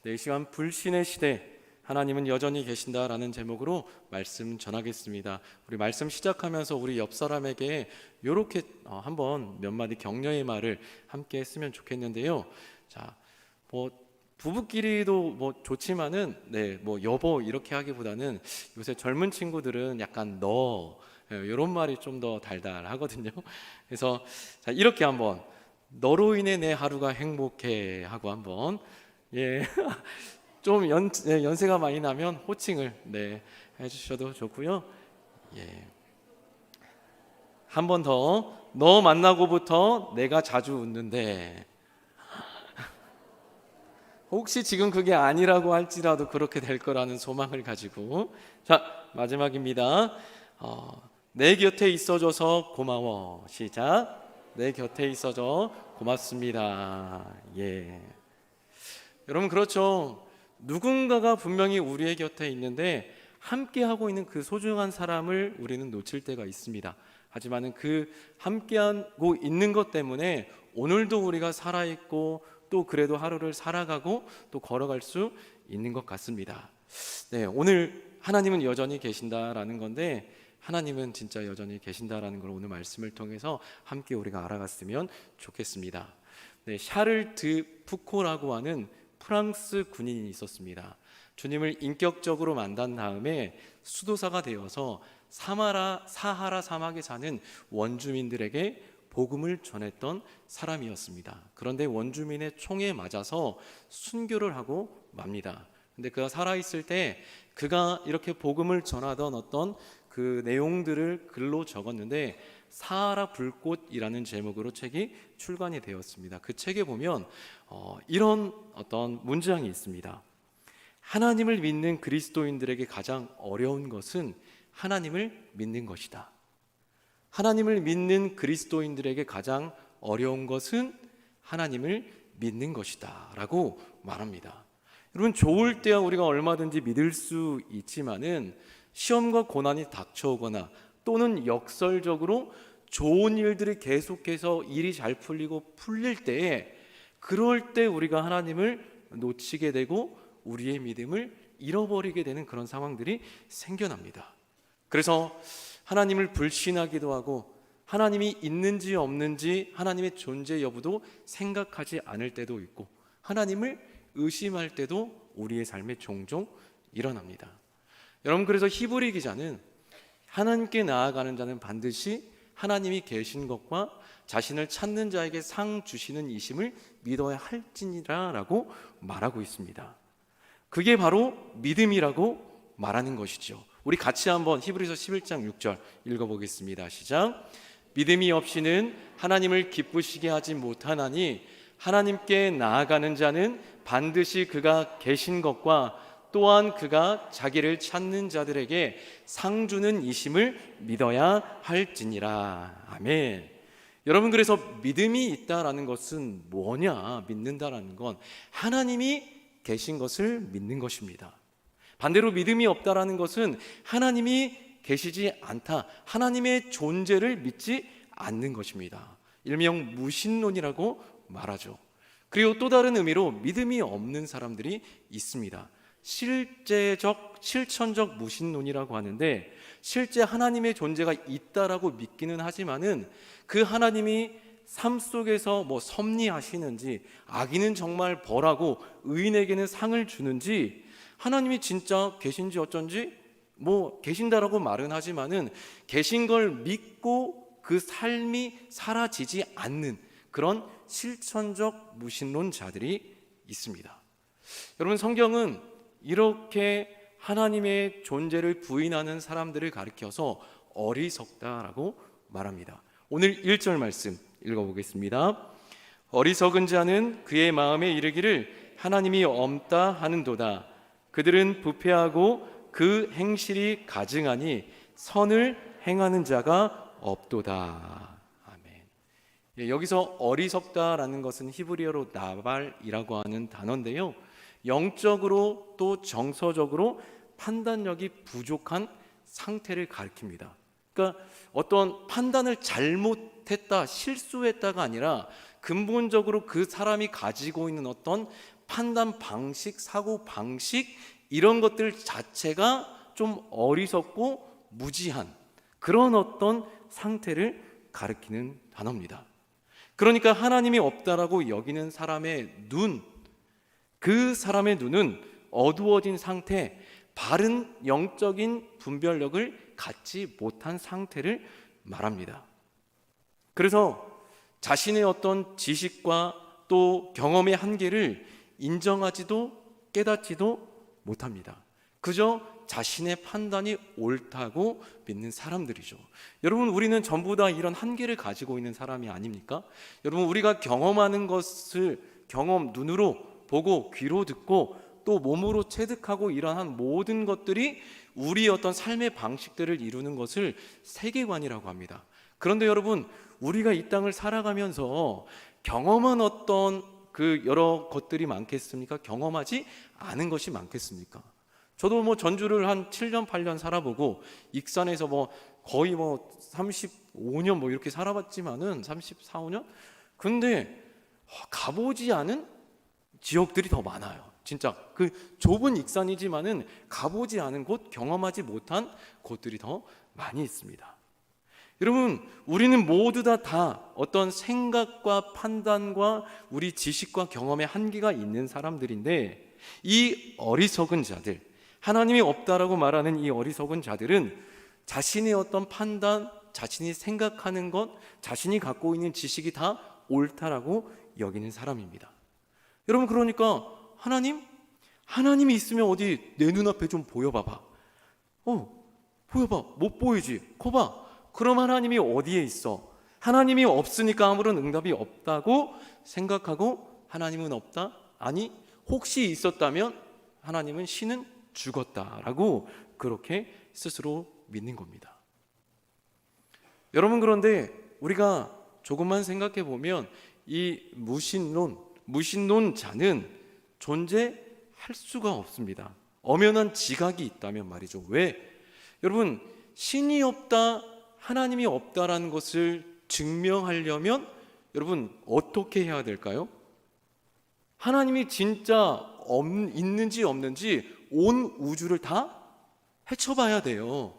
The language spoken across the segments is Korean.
이 시간 불신의 시대, 하나님은 여전히 계신다라는 제목으로 말씀 전하겠습니다. 우리 말씀 시작하면서 우리 옆 사람에게 이렇게 한번 몇 마디 격려의 말을 함께 했으면 좋겠는데요. 자, 부부끼리도 좋지만은 여보 이렇게 하기보다는 요새 젊은 친구들은 약간 너 이런 말이 좀 더 달달하거든요. 그래서 자, 이렇게 한번 너로 인해 내 하루가 행복해 하고 한번 좀 연세가 많이 나면 호칭을 해주셔도 좋고요. 한 번 더, 너 만나고부터 내가 자주 웃는데, 혹시 지금 그게 아니라고 할지라도 그렇게 될 거라는 소망을 가지고, 자, 마지막입니다. 내 곁에 있어줘서 고마워. 시작. 내 곁에 있어줘 고맙습니다. 여러분, 그렇죠. 누군가가 분명히 우리의 곁에 있는데 함께 하고 있는 그 소중한 사람을 우리는 놓칠 때가 있습니다. 하지만 그 함께하고 있는 것 때문에 오늘도 우리가 살아있고 또 그래도 하루를 살아가고 또 걸어갈 수 있는 것 같습니다. 오늘 하나님은 여전히 계신다라는 건데, 하나님은 진짜 여전히 계신다라는 걸 오늘 말씀을 통해서 함께 우리가 알아갔으면 좋겠습니다. 샤를 드 푸코라고 하는 프랑스 군인이 있었습니다. 주님을 인격적으로 만난 다음에 수도사가 되어서 사하라 사막에 사는 원주민들에게 복음을 전했던 사람이었습니다. 그런데 원주민의 총에 맞아서 순교를 하고 맙니다. 근데 그가 살아있을 때 그가 이렇게 복음을 전하던 어떤 그 내용들을 글로 적었는데 사하라 불꽃이라는 제목으로 책이 출간이 되었습니다. 그 책에 보면 이런 어떤 문장이 있습니다. 하나님을 믿는 그리스도인들에게 가장 어려운 것은 하나님을 믿는 것이다. 하나님을 믿는 그리스도인들에게 가장 어려운 것은 하나님을 믿는 것이다 라고 말합니다. 여러분, 좋을 때야 우리가 얼마든지 믿을 수 있지만은 시험과 고난이 닥쳐오거나 또는 역설적으로 좋은 일들이 계속해서 일이 잘 풀릴 때에, 그럴 때 우리가 하나님을 놓치게 되고 우리의 믿음을 잃어버리게 되는 그런 상황들이 생겨납니다. 그래서 하나님을 불신하기도 하고 하나님이 있는지 없는지 하나님의 존재 여부도 생각하지 않을 때도 있고 하나님을 의심할 때도 우리의 삶에 종종 일어납니다. 여러분, 그래서 히브리 기자는 하나님께 나아가는 자는 반드시 하나님이 계신 것과 자신을 찾는 자에게 상 주시는 이심을 믿어야 할지니라 라고 말하고 있습니다. 그게 바로 믿음이라고 말하는 것이죠. 우리 같이 한번 히브리서 11장 6절 읽어보겠습니다. 시작. 믿음이 없이는 하나님을 기쁘시게 하지 못하나니 하나님께 나아가는 자는 반드시 그가 계신 것과 또한 그가 자기를 찾는 자들에게 상 주는 이심을 믿어야 할지니라. 아멘. 여러분, 그래서 믿음이 있다라는 것은 뭐냐? 믿는다라는 건 하나님이 계신 것을 믿는 것입니다. 반대로 믿음이 없다라는 것은 하나님이 계시지 않다, 하나님의 존재를 믿지 않는 것입니다. 일명 무신론이라고 말하죠. 그리고 또 다른 의미로 믿음이 없는 사람들이 있습니다. 실천적 무신론이라고 하는데, 실제 하나님의 존재가 있다라고 믿기는 하지만은 그 하나님이 삶 속에서 섭리하시는지, 악인은 정말 벌하고 의인에게는 상을 주는지, 하나님이 진짜 계신지 어쩐지 계신다라고 말은 하지만은 계신 걸 믿고 그 삶이 사라지지 않는 그런 실천적 무신론자들이 있습니다. 여러분, 성경은 이렇게 하나님의 존재를 부인하는 사람들을 가리켜서 어리석다라고 말합니다. 오늘 1절 말씀 읽어보겠습니다. 어리석은 자는 그의 마음에 이르기를 하나님이 없다 하는도다. 그들은 부패하고 그 행실이 가증하니 선을 행하는 자가 없도다. 아멘. 여기서 어리석다라는 것은 히브리어로 나발이라고 하는 단어인데요, 영적으로 또 정서적으로 판단력이 부족한 상태를 가리킵니다. 그러니까 어떤 판단을 잘못했다, 실수했다가 아니라 근본적으로 그 사람이 가지고 있는 어떤 판단 방식, 사고 방식 이런 것들 자체가 좀 어리석고 무지한 그런 어떤 상태를 가리키는 단어입니다. 그러니까 하나님이 없다라고 여기는 사람의 눈, 그 사람의 눈은 어두워진 상태, 바른 영적인 분별력을 갖지 못한 상태를 말합니다. 그래서 자신의 어떤 지식과 또 경험의 한계를 인정하지도 깨닫지도 못합니다. 그저 자신의 판단이 옳다고 믿는 사람들이죠. 여러분, 우리는 전부 다 이런 한계를 가지고 있는 사람이 아닙니까? 여러분, 우리가 경험하는 것을 눈으로 보고 귀로 듣고 또 몸으로 체득하고 이러한 모든 것들이 우리의 어떤 삶의 방식들을 이루는 것을 세계관이라고 합니다. 그런데 여러분, 우리가 이 땅을 살아가면서 경험한 어떤 그 여러 것들이 많겠습니까? 경험하지 않은 것이 많겠습니까? 저도 전주를 한 7년 8년 살아보고 익산에서 거의 35년 이렇게 살아봤지만은 34, 5년? 근데 가보지 않은 지역들이 더 많아요. 진짜 그 좁은 익산이지만은 가보지 않은 곳, 경험하지 못한 곳들이 더 많이 있습니다. 여러분, 우리는 모두 다 어떤 생각과 판단과 우리 지식과 경험의 한계가 있는 사람들인데, 이 어리석은 자들, 하나님이 없다라고 말하는 이 어리석은 자들은 자신의 어떤 판단, 자신이 생각하는 것, 자신이 갖고 있는 지식이 다 옳다라고 여기는 사람입니다. 여러분, 그러니까 하나님이 있으면 어디 내 눈앞에 좀 보여봐봐. 보여봐. 못 보이지? 거봐. 그럼 하나님이 어디에 있어? 하나님이 없으니까 아무런 응답이 없다고 생각하고 하나님은 없다? 아니, 혹시 있었다면 하나님은 신은 죽었다라고 그렇게 스스로 믿는 겁니다. 여러분, 그런데 우리가 조금만 생각해 보면 이 무신론자는 존재할 수가 없습니다. 엄연한 지각이 있다면 말이죠. 왜? 여러분, 신이 없다, 하나님이 없다라는 것을 증명하려면 여러분 어떻게 해야 될까요? 하나님이 진짜 있는지 없는지 온 우주를 다 헤쳐봐야 돼요.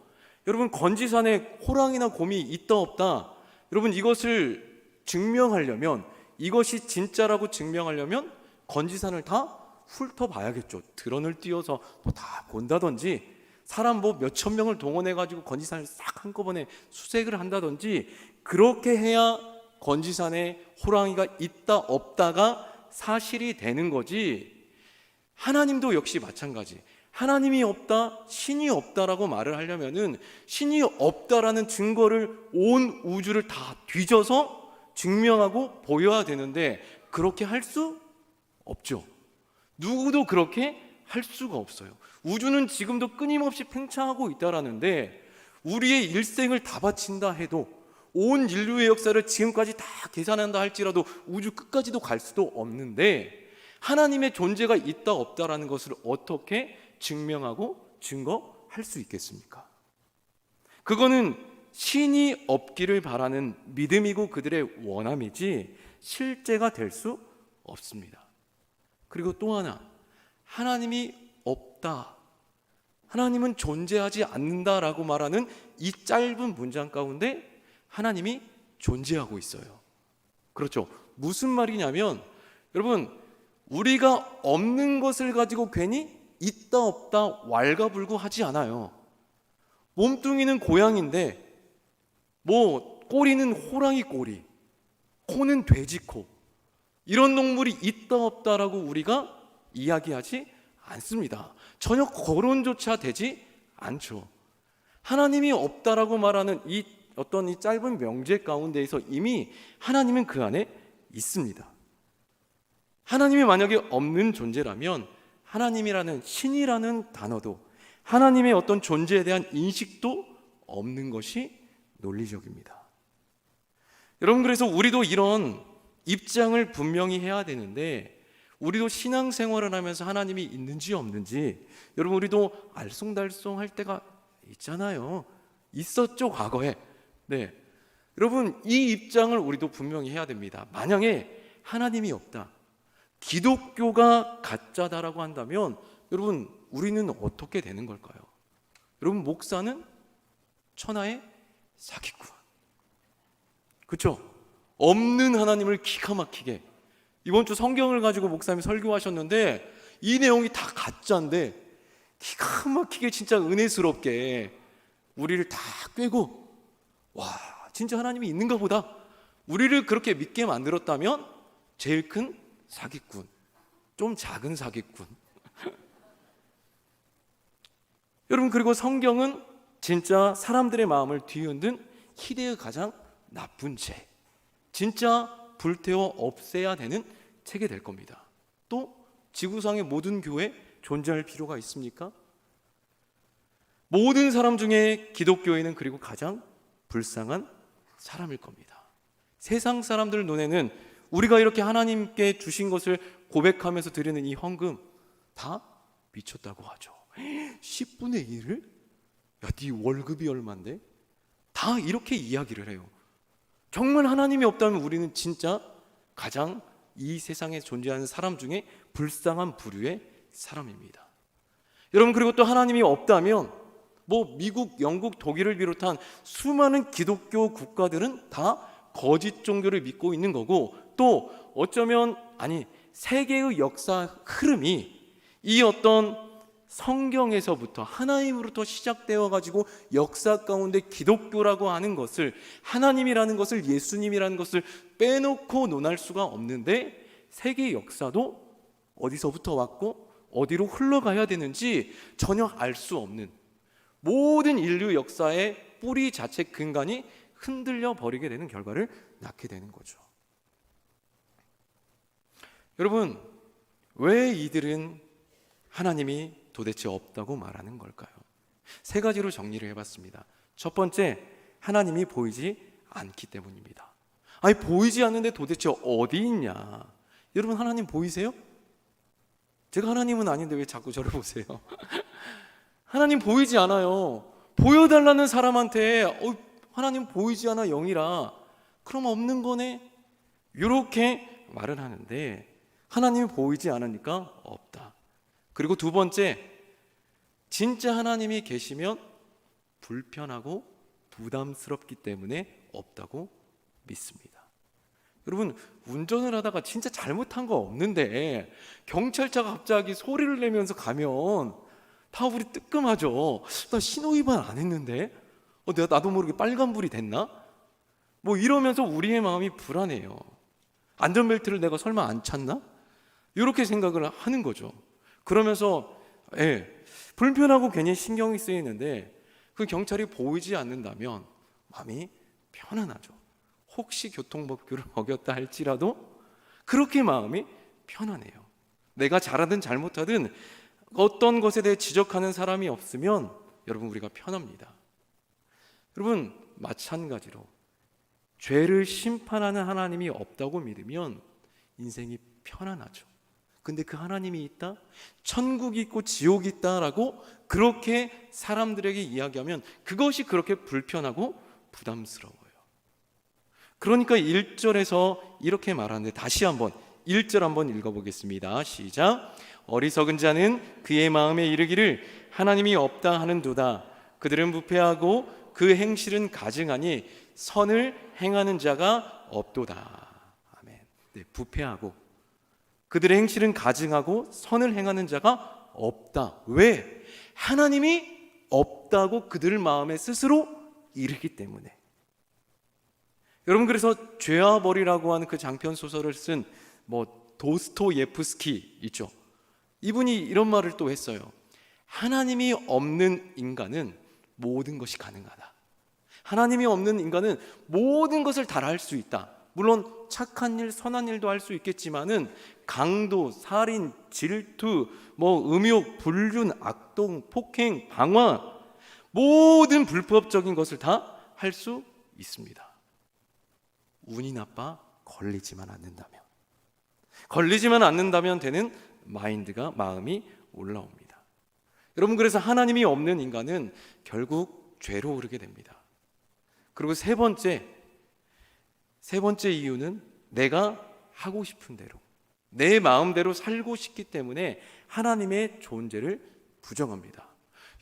여러분, 건지산에 호랑이나 곰이 있다 없다, 여러분 이것을 증명하려면, 이것이 진짜라고 증명하려면 건지산을 다 훑어봐야겠죠. 드론을 띄워서 다 본다든지, 사람 몇천 명을 동원해가지고 건지산을 싹 한꺼번에 수색을 한다든지, 그렇게 해야 건지산에 호랑이가 있다 없다가 사실이 되는 거지. 하나님도 역시 마찬가지. 하나님이 없다, 신이 없다라고 말을 하려면은 신이 없다라는 증거를 온 우주를 다 뒤져서 증명하고 보여야 되는데, 그렇게 할 수 없죠. 누구도 그렇게 할 수가 없어요. 우주는 지금도 끊임없이 팽창하고 있다라는데, 우리의 일생을 다 바친다 해도, 온 인류의 역사를 지금까지 다 계산한다 할지라도 우주 끝까지도 갈 수도 없는데, 하나님의 존재가 있다 없다라는 것을 어떻게 증명하고 증거할 수 있겠습니까? 그거는 신이 없기를 바라는 믿음이고 그들의 원함이지 실제가 될 수 없습니다. 그리고 또 하나, 하나님이 없다, 하나님은 존재하지 않는다라고 말하는 이 짧은 문장 가운데 하나님이 존재하고 있어요. 그렇죠? 무슨 말이냐면, 여러분, 우리가 없는 것을 가지고 괜히 있다 없다 왈가불고 하지 않아요. 몸뚱이는 고양인데 꼬리는 호랑이 꼬리, 코는 돼지 코, 이런 동물이 있다 없다라고 우리가 이야기하지 않습니다. 전혀 거론조차 되지 않죠. 하나님이 없다라고 말하는 이 짧은 명제 가운데에서 이미 하나님은 그 안에 있습니다. 하나님이 만약에 없는 존재라면 하나님이라는, 신이라는 단어도, 하나님의 어떤 존재에 대한 인식도 없는 것이 논리적입니다. 여러분, 그래서 우리도 이런 입장을 분명히 해야 되는데, 우리도 신앙생활을 하면서 하나님이 있는지 없는지 여러분 우리도 알쏭달쏭 할 때가 있잖아요. 있었죠, 과거에. 네, 여러분, 이 입장을 우리도 분명히 해야 됩니다. 만약에 하나님이 없다, 기독교가 가짜다라고 한다면 여러분 우리는 어떻게 되는 걸까요? 여러분 목사는 천하의 사기꾼, 그렇죠? 없는 하나님을 기가 막히게, 이번 주 성경을 가지고 목사님이 설교하셨는데 이 내용이 다 가짜인데 기가 막히게 진짜 은혜스럽게 우리를 다 꿰고, 와 진짜 하나님이 있는가 보다, 우리를 그렇게 믿게 만들었다면 제일 큰 사기꾼, 좀 작은 사기꾼. 여러분 그리고 성경은 진짜 사람들의 마음을 뒤흔든 희대의 가장 나쁜 죄, 진짜 불태워 없애야 되는 책이 될 겁니다. 또 지구상의 모든 교회 존재할 필요가 있습니까? 모든 사람 중에 기독교인은 그리고 가장 불쌍한 사람일 겁니다. 세상 사람들 눈에는 우리가 이렇게 하나님께 주신 것을 고백하면서 드리는 이 헌금 다 미쳤다고 하죠. 10분의 1을? 야, 네 월급이 얼만데? 다 이렇게 이야기를 해요. 정말 하나님이 없다면 우리는 진짜 가장 이 세상에 존재하는 사람 중에 불쌍한 부류의 사람입니다. 여러분 그리고 또 하나님이 없다면 뭐 미국, 영국, 독일을 비롯한 수많은 기독교 국가들은 다 거짓 종교를 믿고 있는 거고, 또 어쩌면 세계의 역사 흐름이 이 어떤 성경에서부터 하나님으로부터 시작되어 가지고 역사 가운데 기독교라고 하는 것을, 하나님이라는 것을, 예수님이라는 것을 빼놓고 논할 수가 없는데, 세계 역사도 어디서부터 왔고 어디로 흘러가야 되는지 전혀 알 수 없는, 모든 인류 역사의 뿌리 자체 근간이 흔들려 버리게 되는 결과를 낳게 되는 거죠. 여러분 왜 이들은 하나님이 도대체 없다고 말하는 걸까요? 세 가지로 정리를 해봤습니다. 첫 번째, 하나님이 보이지 않기 때문입니다. 아니 보이지 않는데 도대체 어디 있냐? 여러분 하나님 보이세요? 제가 하나님은 아닌데 왜 자꾸 저를 보세요? 하나님 보이지 않아요. 보여달라는 사람한테 하나님 보이지 않아 영이라, 그럼 없는 거네, 이렇게 말을 하는데 하나님이 보이지 않으니까 없다. 그리고 두 번째, 진짜 하나님이 계시면 불편하고 부담스럽기 때문에 없다고 믿습니다. 여러분 운전을 하다가 진짜 잘못한 거 없는데 경찰차가 갑자기 소리를 내면서 가면 다 우리 뜨끔하죠. 나 신호위반 안 했는데 나도 모르게 빨간불이 됐나? 뭐 이러면서 우리의 마음이 불안해요. 안전벨트를 내가 설마 안 찼나? 이렇게 생각을 하는 거죠. 그러면서 불편하고 괜히 신경이 쓰이는데 그 경찰이 보이지 않는다면 마음이 편안하죠. 혹시 교통법규를 어겼다 할지라도 그렇게 마음이 편안해요. 내가 잘하든 잘못하든 어떤 것에 대해 지적하는 사람이 없으면 여러분 우리가 편합니다. 여러분 마찬가지로 죄를 심판하는 하나님이 없다고 믿으면 인생이 편안하죠. 근데 그 하나님이 있다? 천국이 있고 지옥이 있다라고 그렇게 사람들에게 이야기하면 그것이 그렇게 불편하고 부담스러워요. 그러니까 1절에서 이렇게 말하는데, 다시 한번 1절 한번 읽어보겠습니다. 시작. 어리석은 자는 그의 마음에 이르기를 하나님이 없다 하는도다. 그들은 부패하고 그 행실은 가증하니 선을 행하는 자가 없도다. 아멘. 네, 부패하고 그들의 행실은 가증하고 선을 행하는 자가 없다. 왜? 하나님이 없다고 그들 마음에 스스로 이르기 때문에. 여러분 그래서 죄와 벌이라고 하는 그 장편 소설을 쓴 도스토예프스키 있죠. 이분이 이런 말을 또 했어요. 하나님이 없는 인간은 모든 것이 가능하다. 하나님이 없는 인간은 모든 것을 다 할 수 있다. 물론 착한 일, 선한 일도 할 수 있겠지만은 강도, 살인, 질투, 음욕, 불륜, 악동, 폭행, 방화, 모든 불법적인 것을 다 할 수 있습니다. 운이 나빠 걸리지만 않는다면 되는 마음이 올라옵니다. 여러분 그래서 하나님이 없는 인간은 결국 죄로 오르게 됩니다. 그리고 세 번째 이유는 내가 하고 싶은 대로, 내 마음대로 살고 싶기 때문에 하나님의 존재를 부정합니다.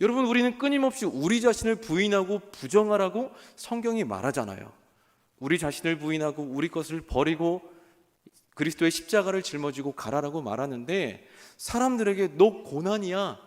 여러분, 우리는 끊임없이 우리 자신을 부인하고 부정하라고 성경이 말하잖아요. 우리 자신을 부인하고 우리 것을 버리고 그리스도의 십자가를 짊어지고 가라라고 말하는데, 사람들에게 너 고난이야,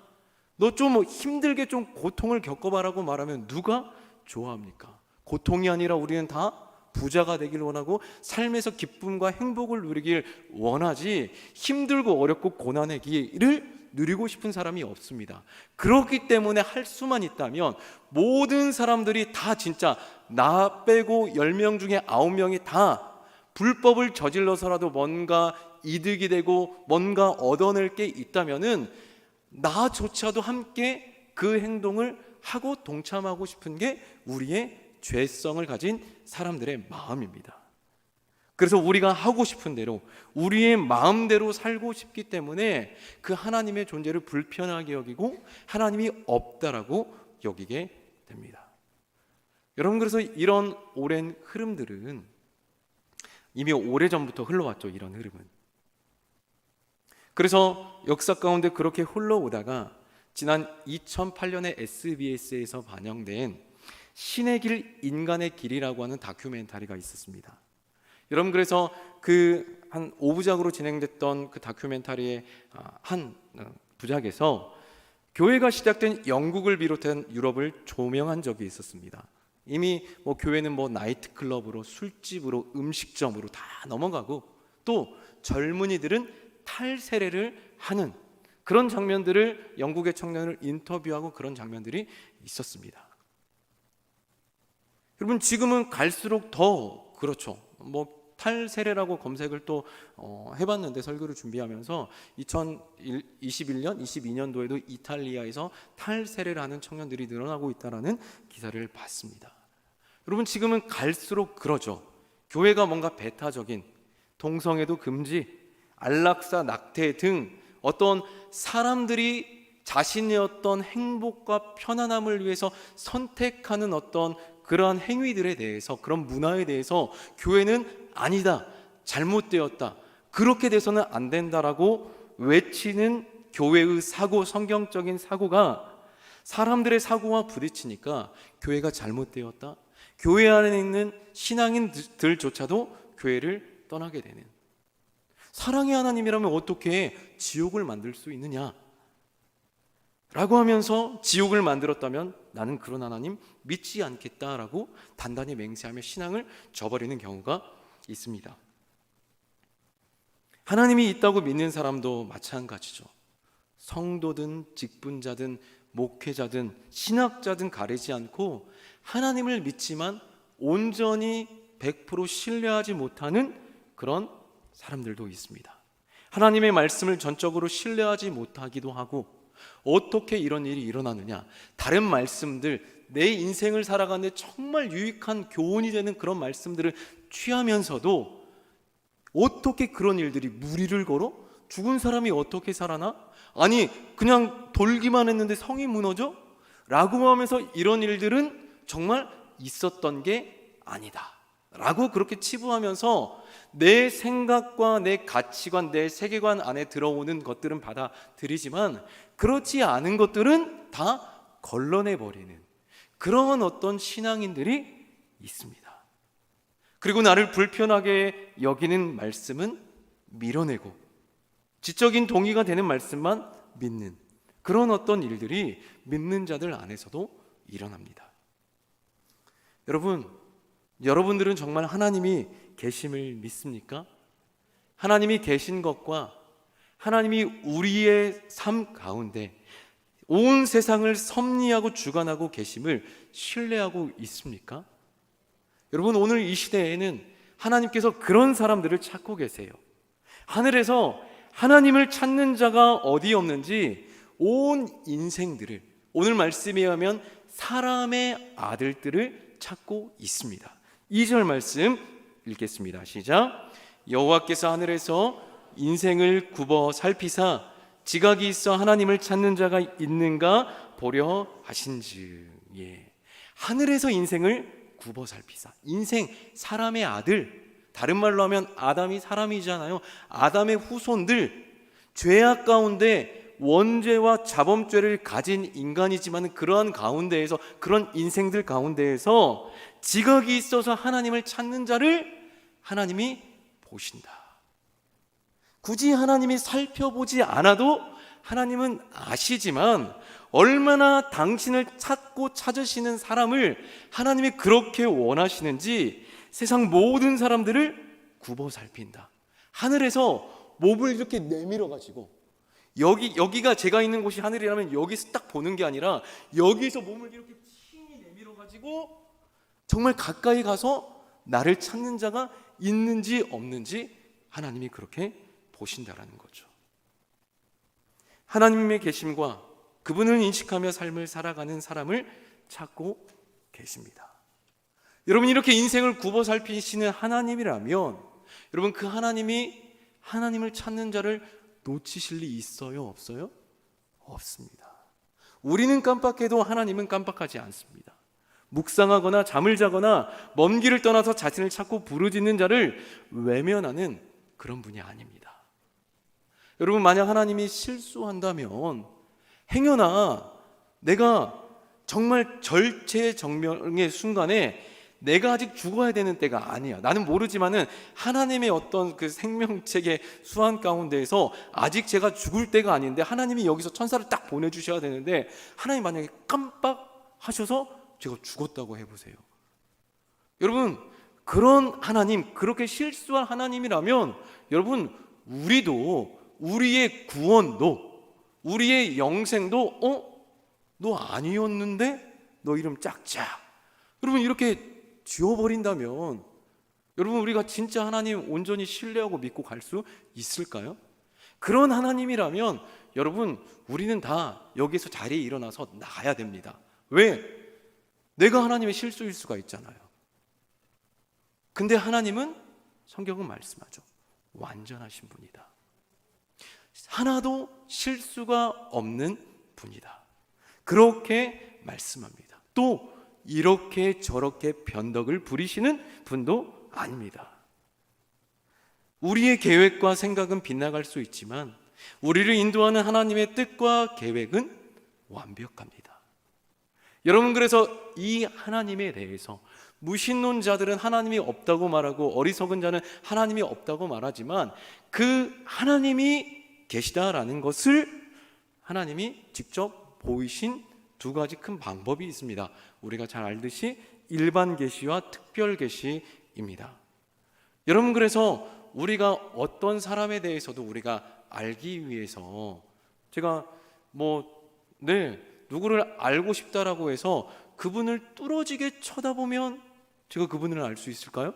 너 좀 힘들게 좀 고통을 겪어봐라고 말하면 누가 좋아합니까? 고통이 아니라 우리는 다 부자가 되길 원하고 삶에서 기쁨과 행복을 누리길 원하지, 힘들고 어렵고 고난의 길을 누리고 싶은 사람이 없습니다. 그렇기 때문에 할 수만 있다면 모든 사람들이 다, 진짜 나 빼고 10명 중에 9명이 다 불법을 저질러서라도 뭔가 이득이 되고 뭔가 얻어낼 게 있다면은 나조차도 함께 그 행동을 하고 동참하고 싶은 게 우리의 죄성을 가진 사람들의 마음입니다. 그래서 우리가 하고 싶은 대로 우리의 마음대로 살고 싶기 때문에 그 하나님의 존재를 불편하게 여기고 하나님이 없다라고 여기게 됩니다. 여러분, 그래서 이런 오랜 흐름들은 이미 오래전부터 흘러왔죠. 이런 흐름은. 그래서 역사 가운데 그렇게 흘러오다가 지난 2008년에 SBS에서 반영된 신의 길, 인간의 길이라고 하는 다큐멘터리가 있었습니다. 여러분, 그래서 그 한 5부작으로 진행됐던 그 다큐멘터리의 한 부작에서 교회가 시작된 영국을 비롯한 유럽을 조명한 적이 있었습니다. 이미 교회는 나이트클럽으로, 술집으로, 음식점으로 다 넘어가고, 또 젊은이들은 탈세례를 하는 그런 장면들을, 영국의 청년을 인터뷰하고 그런 장면들이 있었습니다. 여러분, 지금은 갈수록 더 그렇죠. 탈세례라고 검색을 또 해봤는데, 설교를 준비하면서 2021년, 22년도에도 이탈리아에서 탈세례를 하는 청년들이 늘어나고 있다는 기사를 봤습니다. 여러분, 지금은 갈수록 그러죠. 교회가 뭔가 배타적인 동성애도 금지, 안락사, 낙태 등 어떤 사람들이 자신의 어떤 행복과 편안함을 위해서 선택하는 어떤 그러한 행위들에 대해서, 그런 문화에 대해서 교회는 아니다, 잘못되었다, 그렇게 돼서는 안 된다라고 외치는 교회의 사고, 성경적인 사고가 사람들의 사고와 부딪히니까 교회가 잘못되었다, 교회 안에 있는 신앙인들조차도 교회를 떠나게 되는, 사랑의 하나님이라면 어떻게 지옥을 만들 수 있느냐 라고 하면서 지옥을 만들었다면 나는 그런 하나님 믿지 않겠다라고 단단히 맹세하며 신앙을 저버리는 경우가 있습니다. 하나님이 있다고 믿는 사람도 마찬가지죠. 성도든 직분자든 목회자든 신학자든 가리지 않고 하나님을 믿지만 온전히 100% 신뢰하지 못하는 그런 사람들도 있습니다. 하나님의 말씀을 전적으로 신뢰하지 못하기도 하고, 어떻게 이런 일이 일어나느냐, 다른 말씀들, 내 인생을 살아가는데 정말 유익한 교훈이 되는 그런 말씀들을 취하면서도 어떻게 그런 일들이, 무리를 걸어? 죽은 사람이 어떻게 살아나? 아니, 그냥 돌기만 했는데 성이 무너져? 라고 하면서 이런 일들은 정말 있었던 게 아니다 라고 그렇게 치부하면서 내 생각과 내 가치관, 내 세계관 안에 들어오는 것들은 받아들이지만 그렇지 않은 것들은 다 걸러내버리는 그런 어떤 신앙인들이 있습니다. 그리고 나를 불편하게 여기는 말씀은 밀어내고 지적인 동의가 되는 말씀만 믿는 그런 어떤 일들이 믿는 자들 안에서도 일어납니다. 여러분들은 정말 하나님이 계심을 믿습니까? 하나님이 계신 것과 하나님이 우리의 삶 가운데 온 세상을 섭리하고 주관하고 계심을 신뢰하고 있습니까? 여러분, 오늘 이 시대에는 하나님께서 그런 사람들을 찾고 계세요. 하늘에서 하나님을 찾는 자가 어디 없는지 온 인생들을, 오늘 말씀에 의하면 사람의 아들들을 찾고 있습니다. 2절 말씀 읽겠습니다. 시작. 여호와께서 하늘에서 인생을 굽어 살피사 지각이 있어 하나님을 찾는 자가 있는가 보려 하신즉. 하늘에서 인생을 굽어 살피사, 인생, 사람의 아들, 다른 말로 하면 아담이 사람이잖아요. 아담의 후손들, 죄악 가운데 원죄와 자범죄를 가진 인간이지만 그러한 가운데에서, 그런 인생들 가운데에서 지각이 있어서 하나님을 찾는 자를 하나님이 보신다. 굳이 하나님이 살펴보지 않아도 하나님은 아시지만 얼마나 당신을 찾고 찾으시는 사람을 하나님이 그렇게 원하시는지 세상 모든 사람들을 굽어 살핀다. 하늘에서 몸을 이렇게 내밀어 가지고, 여기가 제가 있는 곳이 하늘이라면 여기서 딱 보는 게 아니라 여기서 몸을 이렇게轻히 내밀어 가지고 정말 가까이 가서 나를 찾는 자가 있는지 없는지 하나님이 그렇게 보신다라는 거죠. 하나님의 계심과 그분을 인식하며 삶을 살아가는 사람을 찾고 계십니다. 여러분, 이렇게 인생을 굽어 살피시는 하나님이라면 여러분, 그 하나님이 하나님을 찾는 자를 놓치실 리 있어요? 없어요? 없습니다. 우리는 깜빡해도 하나님은 깜빡하지 않습니다. 묵상하거나 잠을 자거나 먼 길을 떠나서 자신을 찾고 부르짖는 자를 외면하는 그런 분이 아닙니다. 여러분, 만약 하나님이 실수한다면 행여나 내가 정말 절체절명의 순간에 내가 아직 죽어야 되는 때가 아니야, 나는 모르지만은 하나님의 어떤 그 생명책의 수완 가운데에서 아직 제가 죽을 때가 아닌데 하나님이 여기서 천사를 딱 보내주셔야 되는데 하나님 만약에 깜빡하셔서 제가 죽었다고 해보세요. 여러분, 그런 하나님, 그렇게 실수한 하나님이라면 여러분, 우리도, 우리의 구원도, 우리의 영생도 너 아니었는데 너 이름 짝짝, 여러분, 이렇게 지워버린다면 여러분, 우리가 진짜 하나님 온전히 신뢰하고 믿고 갈 수 있을까요? 그런 하나님이라면 여러분, 우리는 다 여기서 자리에 일어나서 나가야 됩니다. 왜? 내가 하나님의 실수일 수가 있잖아요. 근데 하나님은, 성경은 말씀하죠, 완전하신 분이다. 하나도 실수가 없는 분이다. 그렇게 말씀합니다. 또 이렇게 저렇게 변덕을 부리시는 분도 아닙니다. 우리의 계획과 생각은 빗나갈 수 있지만 우리를 인도하는 하나님의 뜻과 계획은 완벽합니다. 여러분, 그래서 이 하나님에 대해서 무신론자들은 하나님이 없다고 말하고 어리석은 자는 하나님이 없다고 말하지만 그 하나님이 계시다라는 것을 하나님이 직접 보이신 두 가지 큰 방법이 있습니다. 우리가 잘 알듯이 일반 계시와 특별 계시입니다. 여러분, 그래서 우리가 어떤 사람에 대해서도 우리가 알기 위해서, 제가 누구를 알고 싶다라고 해서 그분을 뚫어지게 쳐다보면 제가 그분을 알 수 있을까요?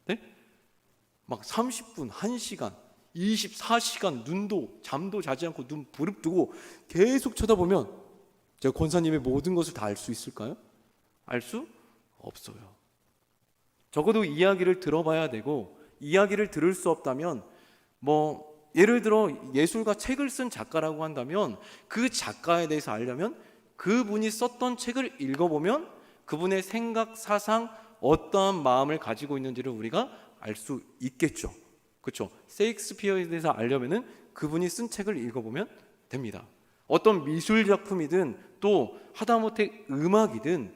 네? 막 30분, 1시간, 24시간 눈도 잠도 자지 않고 눈 부릅뜨고 계속 쳐다보면 제가 권사님의 모든 것을 다 알 수 있을까요? 알 수 없어요. 적어도 이야기를 들어봐야 되고, 이야기를 들을 수 없다면 예를 들어 예술가 책을 쓴 작가라고 한다면 그 작가에 대해서 알려면 그분이 썼던 책을 읽어보면 그분의 생각, 사상, 어떠한 마음을 가지고 있는지를 우리가 알 수 있겠죠. 그렇죠? 셰익스피어에 대해서 알려면은 그분이 쓴 책을 읽어보면 됩니다. 어떤 미술 작품이든 또 하다못해 음악이든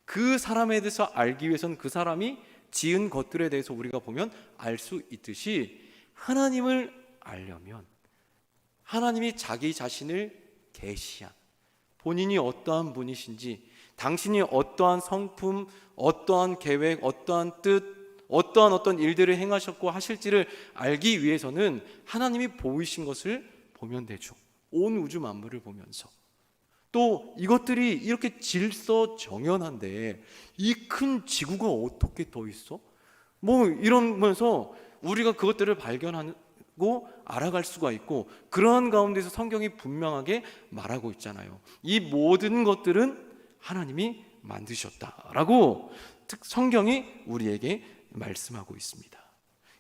그 사람에 대해서 알기 위해서는 그 사람이 지은 것들에 대해서 우리가 보면 알 수 있듯이, 하나님을 알려면 하나님이 자기 자신을 계시한, 본인이 어떠한 분이신지, 당신이 어떠한 성품, 어떠한 계획, 어떠한 뜻, 어떤 일들을 행하셨고 하실지를 알기 위해서는 하나님이 보이신 것을 보면 되죠. 온 우주 만물을 보면서. 또 이것들이 이렇게 질서정연한데 이 큰 지구가 어떻게 더 있어? 이러면서 우리가 그것들을 발견하고 알아갈 수가 있고, 그러한 가운데서 성경이 분명하게 말하고 있잖아요. 이 모든 것들은 하나님이 만드셨다라고 성경이 우리에게 말씀하고 있습니다.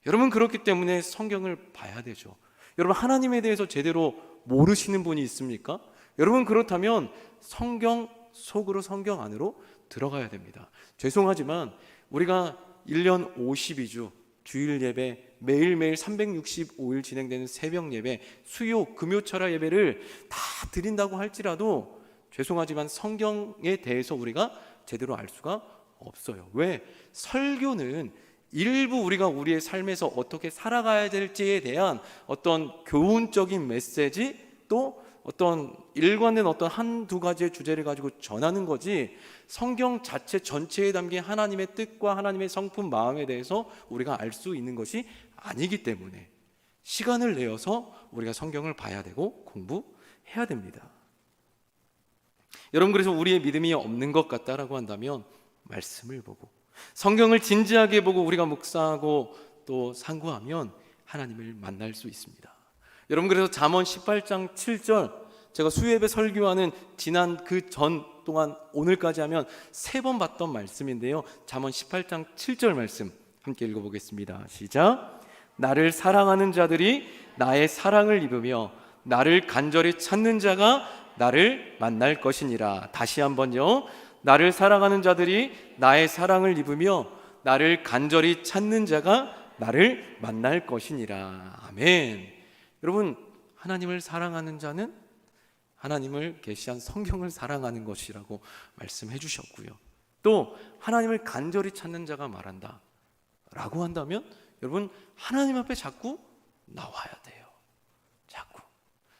여러분, 그렇기 때문에 성경을 봐야 되죠. 여러분, 하나님에 대해서 제대로 모르시는 분이 있습니까? 여러분, 그렇다면 성경 속으로, 성경 안으로 들어가야 됩니다. 죄송하지만 우리가 1년 52주 주일 예배, 매일매일 365일 진행되는 새벽 예배, 수요, 금요철야 예배를 다 드린다고 할지라도 죄송하지만 성경에 대해서 우리가 제대로 알 수가 없어요. 왜? 설교는 일부 우리가 우리의 삶에서 어떻게 살아가야 될지에 대한 어떤 교훈적인 메시지, 또 어떤 일관된 어떤 한두 가지의 주제를 가지고 전하는 거지, 성경 자체 전체에 담긴 하나님의 뜻과 하나님의 성품 마음에 대해서 우리가 알 수 있는 것이 아니기 때문에 시간을 내어서 우리가 성경을 봐야 되고 공부해야 됩니다. 여러분, 그래서 우리의 믿음이 없는 것 같다라고 한다면 말씀을 보고 성경을 진지하게 보고 우리가 묵상하고 또 상고하면 하나님을 만날 수 있습니다. 여러분, 그래서 잠언 18장 7절, 제가 수요예배 설교하는 지난 그 전 동안 오늘까지 하면 3번 봤던 말씀인데요, 잠언 18장 7절 말씀 함께 읽어보겠습니다. 시작. 나를 사랑하는 자들이 나의 사랑을 입으며 나를 간절히 찾는 자가 나를 만날 것이니라. 다시 한번요. 나를 사랑하는 자들이 나의 사랑을 입으며 나를 간절히 찾는 자가 나를 만날 것이니라. 아멘. 여러분, 하나님을 사랑하는 자는 하나님을 계시한 성경을 사랑하는 것이라고 말씀해 주셨고요, 또 하나님을 간절히 찾는 자가 말한다 라고 한다면 여러분, 하나님 앞에 자꾸 나와야 돼요.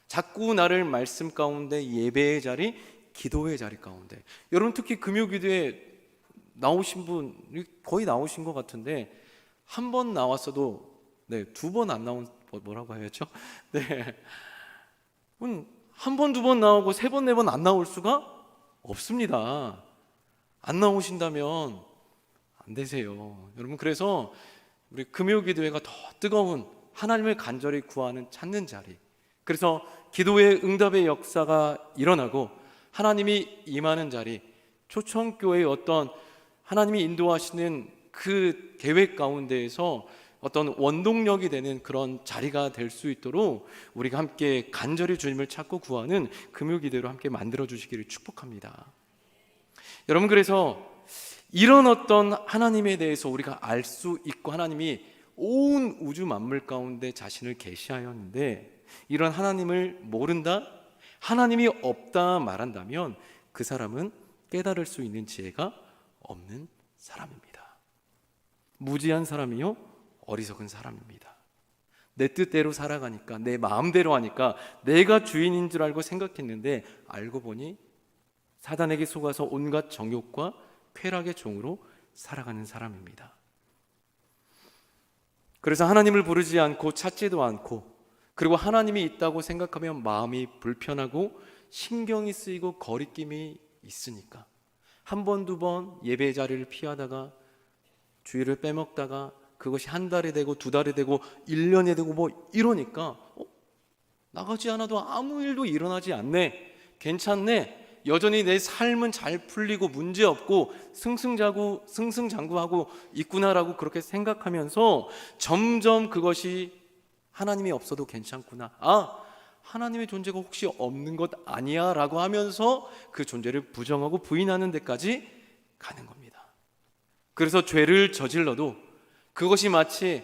자꾸 나를 말씀 가운데, 예배의 자리, 기도의 자리 가운데. 여러분, 특히 금요기도에 나오신 분 거의 나오신 것 같은데, 한 번 나왔어도 2번 안 나온, 뭐라고 해야죠? 네, 한 번, 2번 나오고 3번, 4번 안 나올 수가 없습니다. 안 나오신다면 안 되세요, 여러분. 그래서 우리 금요기도회가 더 뜨거운 하나님을 간절히 구하는, 찾는 자리, 그래서 기도의 응답의 역사가 일어나고 하나님이 임하는 자리, 초청교회의 어떤 하나님이 인도하시는 그 계획 가운데에서 어떤 원동력이 되는 그런 자리가 될 수 있도록 우리가 함께 간절히 주님을 찾고 구하는 금요기도로 함께 만들어 주시기를 축복합니다. 여러분, 그래서 이런 어떤 하나님에 대해서 우리가 알 수 있고, 하나님이 온 우주 만물 가운데 자신을 계시하였는데, 이런 하나님을 모른다, 하나님이 없다 말한다면 그 사람은 깨달을 수 있는 지혜가 없는 사람입니다. 무지한 사람이요, 어리석은 사람입니다. 내 뜻대로 살아가니까, 내 마음대로 하니까 내가 주인인 줄 알고 생각했는데 알고 보니 사단에게 속아서 온갖 정욕과 쾌락의 종으로 살아가는 사람입니다. 그래서 하나님을 부르지 않고 찾지도 않고, 그리고 하나님이 있다고 생각하면 마음이 불편하고 신경이 쓰이고 거리낌이 있으니까 한 번, 2번 예배 자리를 피하다가 주일을 빼먹다가 그것이 한 달이 되고 2달이 되고 1년이 되고 뭐 이러니까 나가지 않아도 아무 일도 일어나지 않네, 괜찮네, 여전히 내 삶은 잘 풀리고 문제없고 승승장구하고 있구나라고 그렇게 생각하면서 점점 그것이 하나님이 없어도 괜찮구나, 하나님의 존재가 혹시 없는 것 아니야 라고 하면서 그 존재를 부정하고 부인하는 데까지 가는 겁니다. 그래서 죄를 저질러도 그것이 마치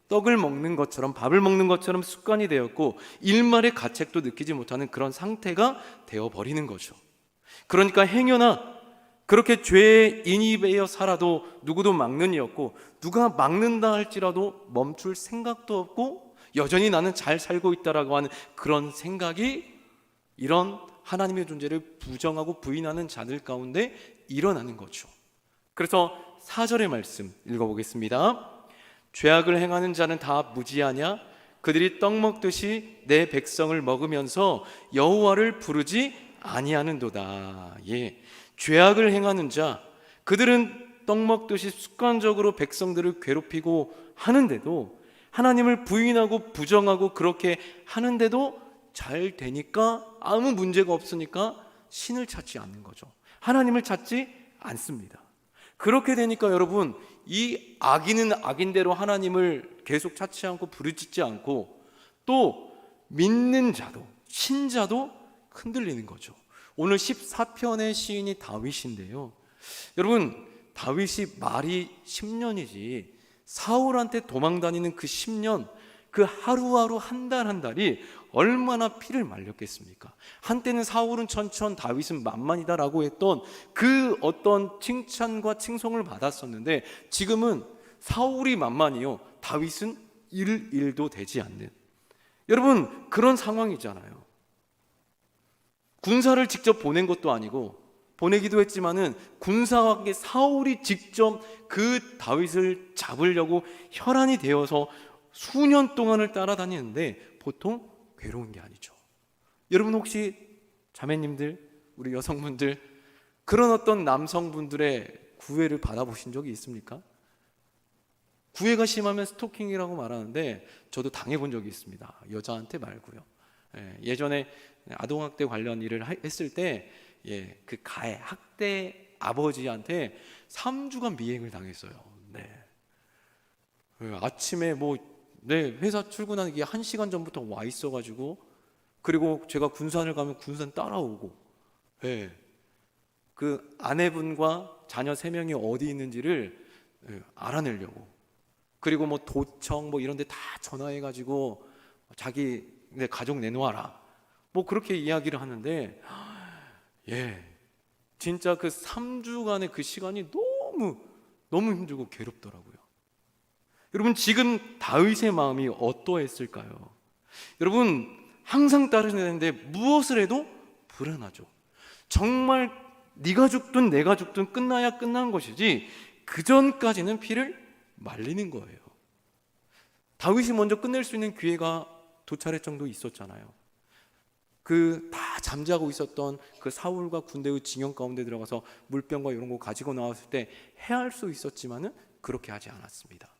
떡을 먹는 것처럼, 밥을 먹는 것처럼 습관이 되었고 일말의 가책도 느끼지 못하는 그런 상태가 되어버리는 거죠. 그러니까 행여나 그렇게 죄에 인입하여 살아도 누구도 막는 이였고, 누가 막는다 할지라도 멈출 생각도 없고 여전히 나는 잘 살고 있다라고 하는 그런 생각이 이런 하나님의 존재를 부정하고 부인하는 자들 가운데 일어나는 거죠. 그래서 4절의 말씀 읽어보겠습니다. 죄악을 행하는 자는 다 무지하냐? 그들이 떡 먹듯이 내 백성을 먹으면서 여호와를 부르지 아니하는도다. 예, 죄악을 행하는 자, 그들은 떡 먹듯이 습관적으로 백성들을 괴롭히고 하는데도, 하나님을 부인하고 부정하고 그렇게 하는데도 잘 되니까, 아무 문제가 없으니까 신을 찾지 않는 거죠. 하나님을 찾지 않습니다. 그렇게 되니까 여러분, 이 악인은 악인대로 하나님을 계속 찾지 않고 부르짖지 않고, 또 믿는 자도, 신자도 흔들리는 거죠. 오늘 14편의 시인이 다윗인데요, 여러분, 다윗이 말이 10년이지 사울한테 도망다니는 그 10년, 그 하루하루 한 달 한 달이 얼마나 피를 말렸겠습니까? 한때는 사울은 천천, 다윗은 만만이다라고 했던 그 어떤 칭찬과 칭송을 받았었는데, 지금은 사울이 만만이요, 다윗은 일도 되지 않는, 여러분 그런 상황이잖아요. 군사를 직접 보낸 것도 아니고, 보내기도 했지만은 군사와 함께 사울이 직접 그 다윗을 잡으려고 혈안이 되어서 수년 동안을 따라다니는데 보통 괴로운 게 아니죠. 여러분 혹시 자매님들, 우리 여성분들, 그런 어떤 남성분들의 구애를 받아보신 적이 있습니까? 구애가 심하면 스토킹이라고 말하는데 저도 당해본 적이 있습니다. 여자한테 말고요. 예전에 아동학대 관련 일을 했을 때, 그 가해, 학대 아버지한테 3주간 미행을 당했어요. 아침에 회사 출근하기 1시간 전부터 와 있어가지고, 그리고 제가 군산을 가면 군산 따라오고, 그 아내분과 자녀 3명이 어디 있는지를 알아내려고, 그리고 도청 이런 데 다 전화해가지고 자기 가족 내놓아라, 그렇게 이야기를 하는데, 진짜 그 3주간의 그 시간이 너무 힘들고 괴롭더라고요. 여러분 지금 다윗의 마음이 어떠했을까요? 여러분 항상 따르는데 무엇을 해도 불안하죠. 정말 네가 죽든 내가 죽든 끝나야 끝난 것이지, 그 전까지는 피를 말리는 거예요. 다윗이 먼저 끝낼 수 있는 기회가 2차례 정도 있었잖아요. 그 다 잠자고 있었던 그 사울과 군대의 진영 가운데 들어가서 물병과 이런 거 가지고 나왔을 때 해할 수 있었지만은 그렇게 하지 않았습니다.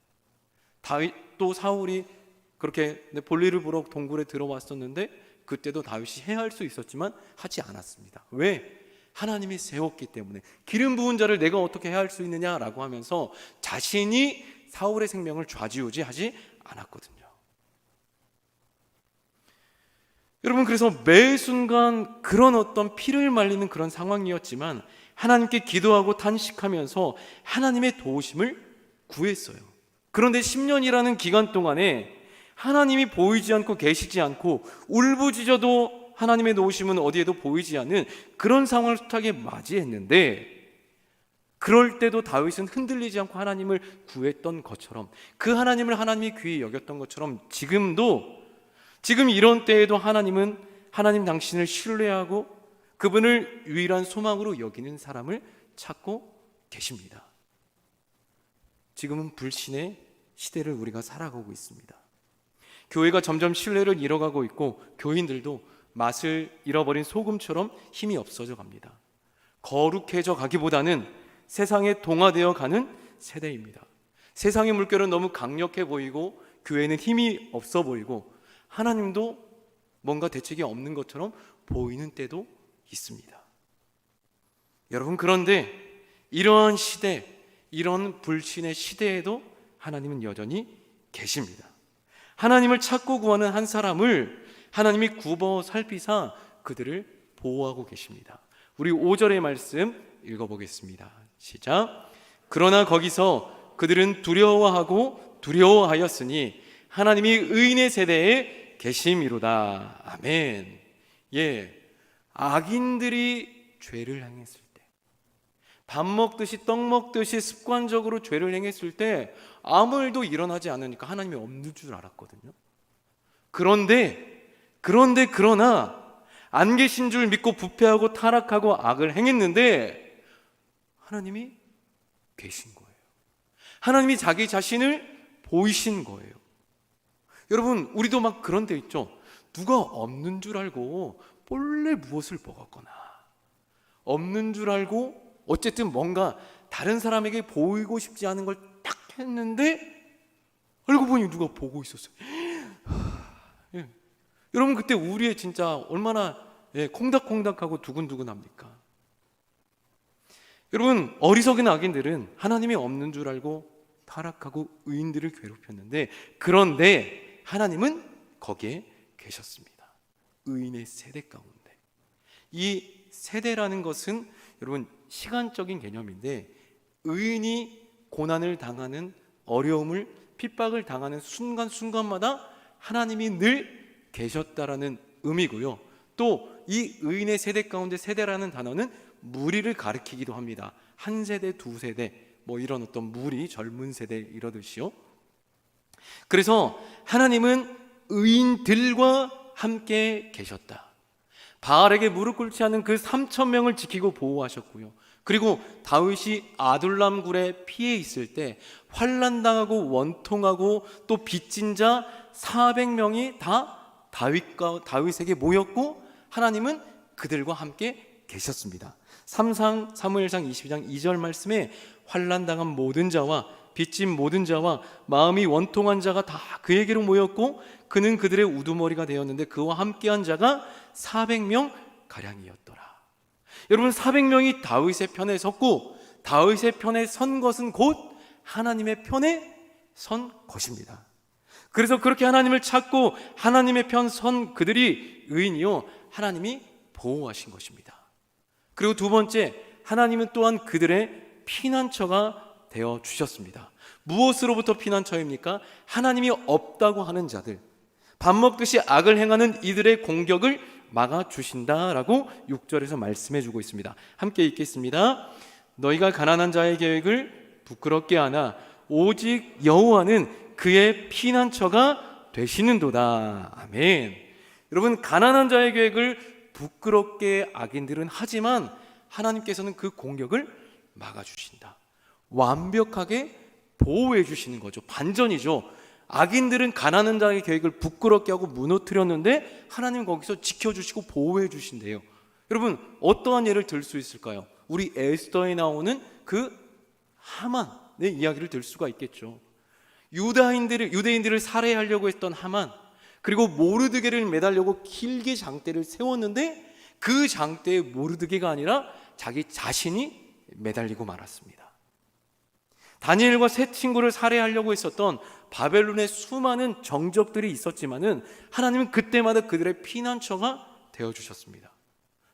다윗도 사울이 그렇게 볼일을 보러 동굴에 들어왔었는데 그때도 다윗이 해할 수 있었지만 하지 않았습니다. 왜? 하나님이 세웠기 때문에. 기름 부은 자를 내가 어떻게 해할 수 있느냐라고 하면서 자신이 사울의 생명을 좌지우지하지 않았거든요. 여러분 그래서 매 순간 그런 어떤 피를 말리는 그런 상황이었지만 하나님께 기도하고 탄식하면서 하나님의 도우심을 구했어요. 그런데 10년이라는 기간 동안에 하나님이 보이지 않고 계시지 않고 울부짖어도 하나님의 도우심은 어디에도 보이지 않는 그런 상황을 숱하게 맞이했는데, 그럴 때도 다윗은 흔들리지 않고 하나님을 구했던 것처럼, 그 하나님을 하나님이 귀히 여겼던 것처럼 지금 이런 때에도 하나님 당신을 신뢰하고 그분을 유일한 소망으로 여기는 사람을 찾고 계십니다. 지금은 불신의 시대를 우리가 살아가고 있습니다. 교회가 점점 신뢰를 잃어가고 있고 교인들도 맛을 잃어버린 소금처럼 힘이 없어져 갑니다. 거룩해져 가기보다는 세상에 동화되어 가는 세대입니다. 세상의 물결은 너무 강력해 보이고 교회는 힘이 없어 보이고 하나님도 뭔가 대책이 없는 것처럼 보이는 때도 있습니다. 여러분 그런데 이러한 시대, 이런 불신의 시대에도 하나님은 여전히 계십니다. 하나님을 찾고 구하는 한 사람을 하나님이 굽어 살피사 그들을 보호하고 계십니다. 우리 5절의 말씀 읽어보겠습니다. 시작. 그러나 거기서 그들은 두려워하였으니 하나님이 의인의 세대에 계심이로다. 아멘. 악인들이 죄를 행했을 때, 밥 먹듯이 떡 먹듯이 습관적으로 죄를 행했을 때 아무 일도 일어나지 않으니까 하나님이 없는 줄 알았거든요. 그러나 안 계신 줄 믿고 부패하고 타락하고 악을 행했는데 하나님이 계신 거예요. 하나님이 자기 자신을 보이신 거예요. 여러분 우리도 막 그런 데 있죠. 누가 없는 줄 알고 본래 무엇을 먹었거나, 없는 줄 알고 어쨌든 뭔가 다른 사람에게 보이고 싶지 않은 걸 딱 했는데 알고 보니 누가 보고 있었어요. 여러분 그때 우리의 진짜 얼마나 콩닥콩닥하고 두근두근합니까? 여러분 어리석은 악인들은 하나님이 없는 줄 알고 타락하고 의인들을 괴롭혔는데, 그런데 하나님은 거기에 계셨습니다. 의인의 세대 가운데. 이 세대라는 것은 여러분 시간적인 개념인데, 의인이 고난을 당하는 어려움을 핍박을 당하는 순간순간마다 하나님이 늘 계셨다라는 의미고요. 또 이 의인의 세대 가운데 세대라는 단어는 무리를 가리키기도 합니다. 한 세대, 두 세대, 뭐 이런 어떤 무리, 젊은 세대 이러듯이요. 그래서 하나님은 의인들과 함께 계셨다. 바알에게 무릎 꿇지 않은 그 3,000명을 지키고 보호하셨고요. 그리고 다윗이 아둘람 굴에 피해 있을 때 환난당하고 원통하고 또 빚진 자 400명이 다 다윗에게 모였고 하나님은 그들과 함께 계셨습니다. 사무엘상 22장 2절 말씀에 환난당한 모든 자와 빚진 모든 자와 마음이 원통한 자가 다 그에게로 모였고 그는 그들의 우두머리가 되었는데 그와 함께한 자가 400명 가량이었더라. 여러분, 400명이 다윗의 편에 섰고 다윗의 편에 선 것은 곧 하나님의 편에 선 것입니다. 그래서 그렇게 하나님을 찾고 하나님의 편 선 그들이 의인이요 하나님이 보호하신 것입니다. 그리고 두 번째, 하나님은 또한 그들의 피난처가 되어 주셨습니다. 무엇으로부터 피난처입니까? 하나님이 없다고 하는 자들, 밥 먹듯이 악을 행하는 이들의 공격을 막아주신다라고 6절에서 말씀해 주고 있습니다. 함께 읽겠습니다. 너희가 가난한 자의 계획을 부끄럽게 하나 오직 여호와는 그의 피난처가 되시는도다. 아멘. 여러분, 가난한 자의 계획을 부끄럽게 악인들은 하지만 하나님께서는 그 공격을 막아주신다. 완벽하게 보호해 주시는 거죠. 반전이죠. 악인들은 가난한 자의 계획을 부끄럽게 하고 무너뜨렸는데 하나님은 거기서 지켜주시고 보호해 주신대요. 여러분, 어떠한 예를 들 수 있을까요? 우리 에스더에 나오는 그 하만의 이야기를 들 수가 있겠죠. 유대인들을 살해하려고 했던 하만, 그리고 모르드게를 매달려고 길게 장대를 세웠는데 그 장대에 모르드게가 아니라 자기 자신이 매달리고 말았습니다. 다니엘과 세 친구를 살해하려고 했었던 바벨론의 수많은 정적들이 있었지만은 하나님은 그때마다 그들의 피난처가 되어주셨습니다.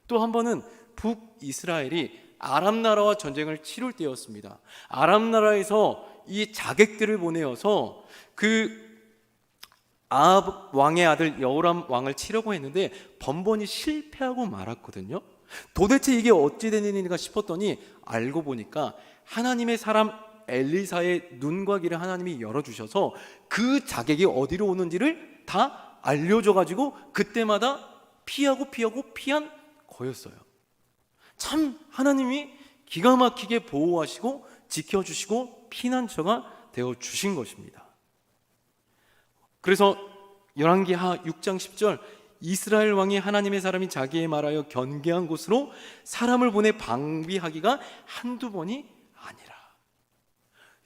또 한 번은 북이스라엘이 아람 나라와 전쟁을 치룰 때였습니다. 아람 나라에서 이 자객들을 보내어서 그 아합 왕의 아들 여호람 왕을 치려고 했는데 번번이 실패하고 말았거든요. 도대체 이게 어찌 된 일인가 싶었더니 알고 보니까 하나님의 사람 엘리사의 눈과 귀를 하나님이 열어주셔서 그 자객이 어디로 오는지를 다 알려줘가지고 그때마다 피한 거였어요. 참 하나님이 기가 막히게 보호하시고 지켜주시고 피난처가 되어주신 것입니다. 그래서 열왕기하 6장 10절 이스라엘 왕이 하나님의 사람이 자기의 말하여 견계한 곳으로 사람을 보내 방비하기가 한두 번이 아니라.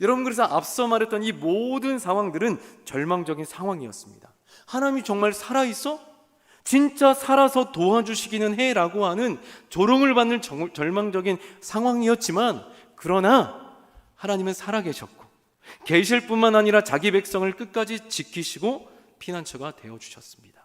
여러분, 그래서 앞서 말했던 이 모든 상황들은 절망적인 상황이었습니다. 하나님이 정말 살아있어? 진짜 살아서 도와주시기는 해 라고 하는 조롱을 받는 절망적인 상황이었지만 그러나 하나님은 살아계셨고 계실 뿐만 아니라 자기 백성을 끝까지 지키시고 피난처가 되어주셨습니다.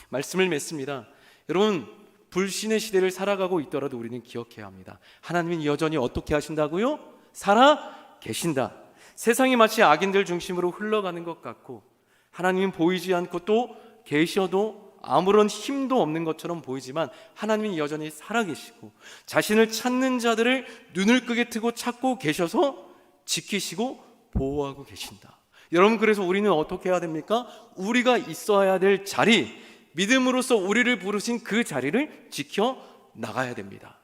말씀을 맺습니다. 여러분, 불신의 시대를 살아가고 있더라도 우리는 기억해야 합니다. 하나님은 여전히 어떻게 하신다고요? 살아 계신다. 세상이 마치 악인들 중심으로 흘러가는 것 같고 하나님은 보이지 않고 또 계셔도 아무런 힘도 없는 것처럼 보이지만 하나님은 여전히 살아계시고 자신을 찾는 자들을 눈을 크게 뜨고 찾고 계셔서 지키시고 보호하고 계신다. 여러분, 그래서 우리는 어떻게 해야 됩니까? 우리가 있어야 될 자리, 믿음으로써 우리를 부르신 그 자리를 지켜 나가야 됩니다.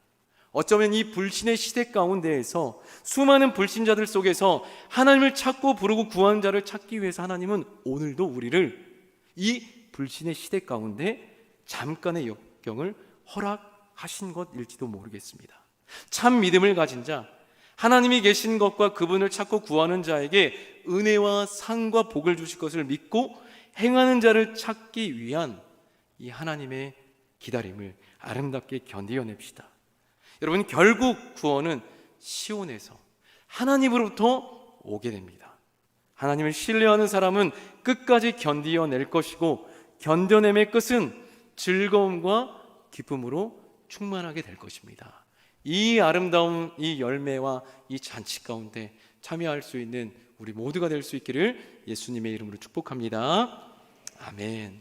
어쩌면 이 불신의 시대 가운데에서 수많은 불신자들 속에서 하나님을 찾고 부르고 구하는 자를 찾기 위해서 하나님은 오늘도 우리를 이 불신의 시대 가운데 잠깐의 역경을 허락하신 것일지도 모르겠습니다. 참 믿음을 가진 자, 하나님이 계신 것과 그분을 찾고 구하는 자에게 은혜와 상과 복을 주실 것을 믿고 행하는 자를 찾기 위한 이 하나님의 기다림을 아름답게 견디어냅시다. 여러분, 결국 구원은 시온에서 하나님으로부터 오게 됩니다. 하나님을 신뢰하는 사람은 끝까지 견디어낼 것이고 견뎌냄의 끝은 즐거움과 기쁨으로 충만하게 될 것입니다. 이 아름다운 이 열매와 이 잔치 가운데 참여할 수 있는 우리 모두가 될 수 있기를 예수님의 이름으로 축복합니다. 아멘.